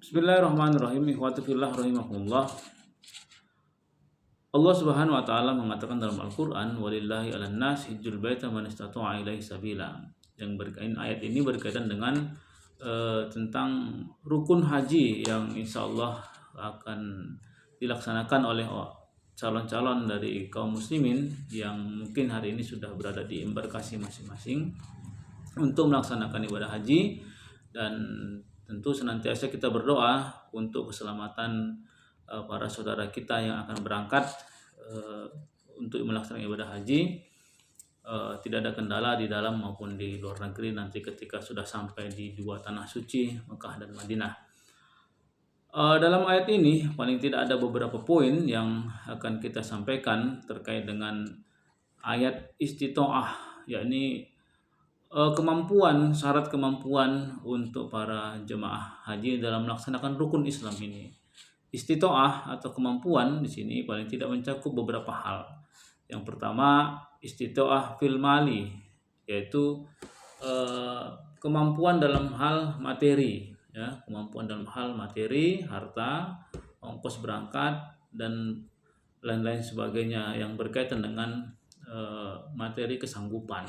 Bismillahirrahmanirrahim. Ikhwati fillah rahimakumullah. Allah Subhanahu wa taala mengatakan dalam Al-Qur'an, "Walillahi 'alan nas hijjul baita man istata'a ilaihi sabila." Ayat ini berkaitan dengan tentang rukun haji yang insya Allah akan dilaksanakan oleh calon-calon dari kaum muslimin yang mungkin hari ini sudah berada di embarkasi masing-masing untuk melaksanakan ibadah haji. Dan tentu senantiasa kita berdoa untuk keselamatan para saudara kita yang akan berangkat untuk melaksanakan ibadah haji. Tidak ada kendala di dalam maupun di luar negeri nanti ketika sudah sampai di dua tanah suci Mekah dan Madinah. Dalam ayat ini paling tidak ada beberapa poin yang akan kita sampaikan terkait dengan ayat istitoah, yakni syarat kemampuan untuk para jemaah haji dalam melaksanakan rukun Islam ini. Istitoah atau kemampuan di sini paling tidak mencakup beberapa hal. Yang pertama, istitoah fil mali, yaitu kemampuan dalam hal materi, ya, kemampuan dalam hal materi, harta, ongkos berangkat dan lain-lain sebagainya yang berkaitan dengan materi kesanggupan.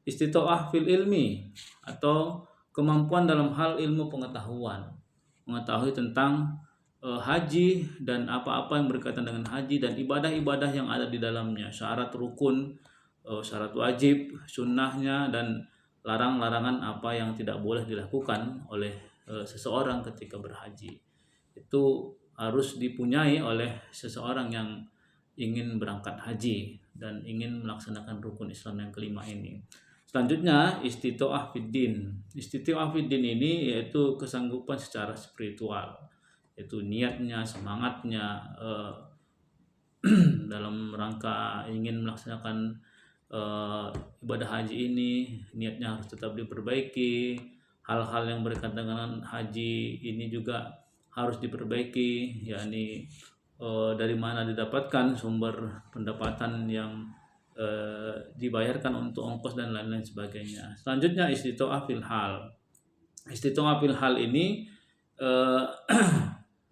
Istitoah fil ilmi atau kemampuan dalam hal ilmu pengetahuan, mengetahui tentang haji dan apa-apa yang berkaitan dengan haji dan ibadah-ibadah yang ada di dalamnya, syarat rukun, syarat wajib, sunnahnya, dan larang-larangan apa yang tidak boleh dilakukan oleh seseorang ketika berhaji. Itu harus dipunyai oleh seseorang yang ingin berangkat haji dan ingin melaksanakan rukun Islam yang kelima ini. Selanjutnya, istitoah fiddin. Istitoah fiddin ini yaitu kesanggupan secara spiritual, yaitu niatnya, semangatnya dalam rangka ingin melaksanakan ibadah haji ini, niatnya harus tetap diperbaiki. Hal-hal yang berkaitan dengan haji ini juga harus diperbaiki, yakni dari mana didapatkan sumber pendapatan yang dibayarkan untuk ongkos dan lain-lain sebagainya. Selanjutnya, istitoah fil hal. Istitoah fil hal ini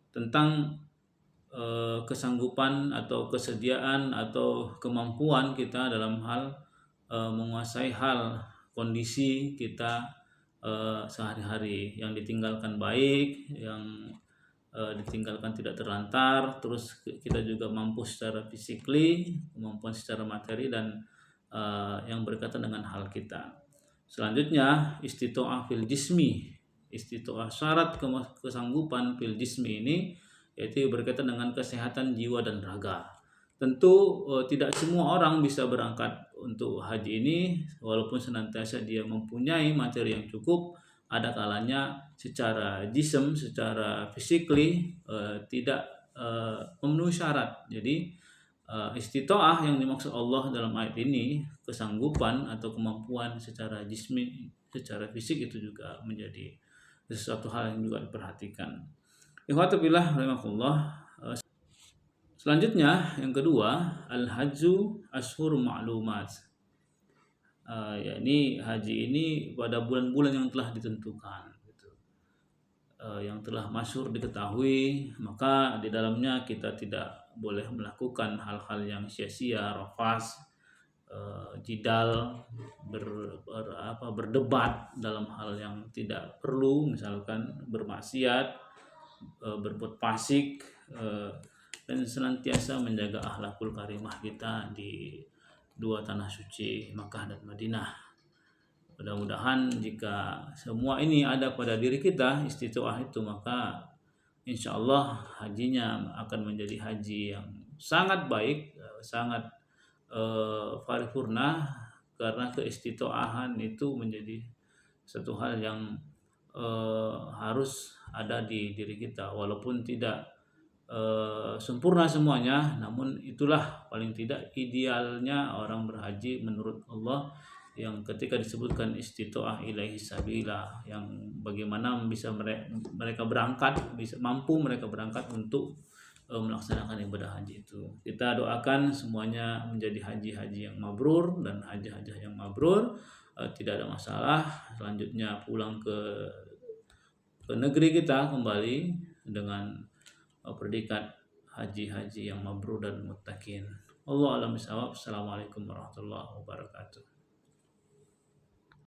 tentang kesanggupan atau kesediaan atau kemampuan kita dalam hal menguasai hal kondisi kita sehari-hari, yang ditinggalkan baik, yang ditinggalkan tidak terlantar, terus kita juga mampu secara fisikly, kemampuan secara materi, dan yang berkaitan dengan hal kita. Selanjutnya, istitoah fil jismi. Istitoah syarat kesanggupan fil jismi ini yaitu berkaitan dengan kesehatan jiwa dan raga. Tentu tidak semua orang bisa berangkat untuk haji ini, walaupun senantiasa dia mempunyai materi yang cukup. Ada kalanya secara jism, secara physically tidak memenuhi syarat. Jadi istitoah yang dimaksud Allah dalam ayat ini, kesanggupan atau kemampuan secara jismi, secara fisik, itu juga menjadi sesuatu hal yang juga diperhatikan. Ikhwatu billah rahimakumullah. Selanjutnya, yang kedua, al-hajju ashhur ma'lumat. Yakni haji ini pada bulan-bulan yang telah ditentukan, gitu. Yang telah masyhur diketahui, maka di dalamnya kita tidak boleh melakukan hal-hal yang sia-sia, rafas, jidal, berdebat dalam hal yang tidak perlu, misalkan bermaksiat, berbuat fasik, dan senantiasa menjaga akhlakul karimah kita di dua tanah suci Makkah dan Madinah. Mudah-mudahan jika semua ini ada pada diri kita, istitoah itu, maka insya Allah hajinya akan menjadi haji yang sangat baik, sangat paripurna, karena keistitoahan itu menjadi satu hal yang harus ada di diri kita, walaupun tidak sempurna semuanya, namun itulah paling tidak idealnya orang berhaji menurut Allah, yang ketika disebutkan istitoah ilaihi sabila, yang bagaimana bisa mereka berangkat, mampu mereka berangkat untuk melaksanakan ibadah haji itu. Kita doakan semuanya menjadi haji-haji yang mabrur dan haji-haji yang mabrur, tidak ada masalah. Selanjutnya pulang ke ke negeri kita kembali dengan predikat haji yang mabrur dan muttaqin. Allah alam bisawab. Assalamualaikum warahmatullahi wabarakatuh.